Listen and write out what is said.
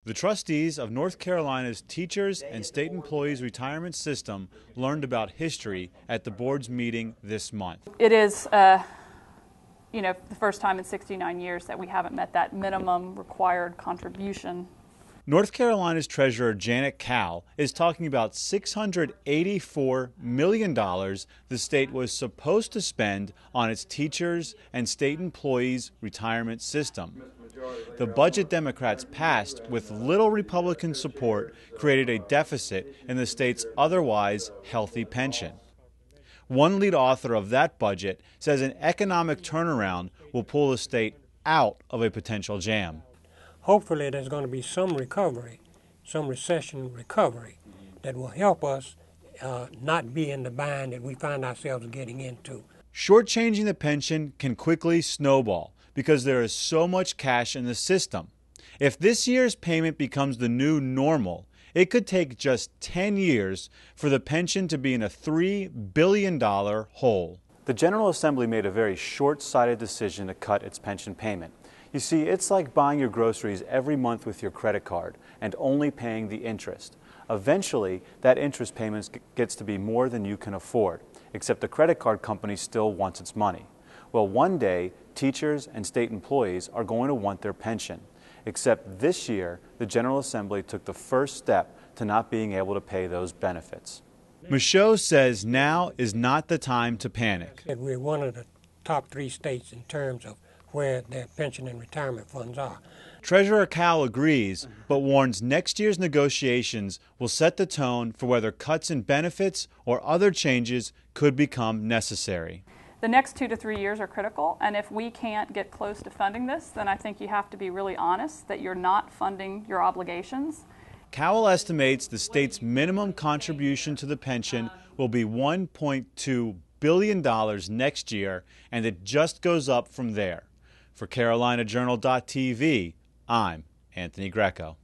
The trustees of North Carolina's Teachers and State Employees Retirement System learned about history at the board's meeting this month. It is, the first time in 69 years that we haven't met that minimum required contribution. North Carolina's Treasurer Janet Cowell is talking about $684 million the state was supposed to spend on its teachers and state employees retirement system. The budget Democrats passed with little Republican support created a deficit in the state's otherwise healthy pension. One lead author of that budget says an economic turnaround will pull the state out of a potential jam. Hopefully there's going to be some recovery, some recession recovery that will help us not be in the bind that we find ourselves getting into. Shortchanging the pension can quickly snowball because there is so much cash in the system. If this year's payment becomes the new normal, it could take just 10 years for the pension to be in a $3 billion hole. The General Assembly made a very short-sighted decision to cut its pension payment. You see, it's like buying your groceries every month with your credit card and only paying the interest. Eventually, that interest payment gets to be more than you can afford, except the credit card company still wants its money. Well, one day, teachers and state employees are going to want their pension. Except this year, the General Assembly took the first step to not being able to pay those benefits. Michaud says now is not the time to panic. We're one of the top 3 states in terms of where their pension and retirement funds are. Treasurer Cowell agrees, but warns next year's negotiations will set the tone for whether cuts in benefits or other changes could become necessary. The next 2 to 3 years are critical, and if we can't get close to funding this, then I think you have to be really honest that you're not funding your obligations. Cowell estimates the state's minimum contribution to the pension will be $1.2 billion next year, and it just goes up from there. For CarolinaJournal.tv, I'm Anthony Greco.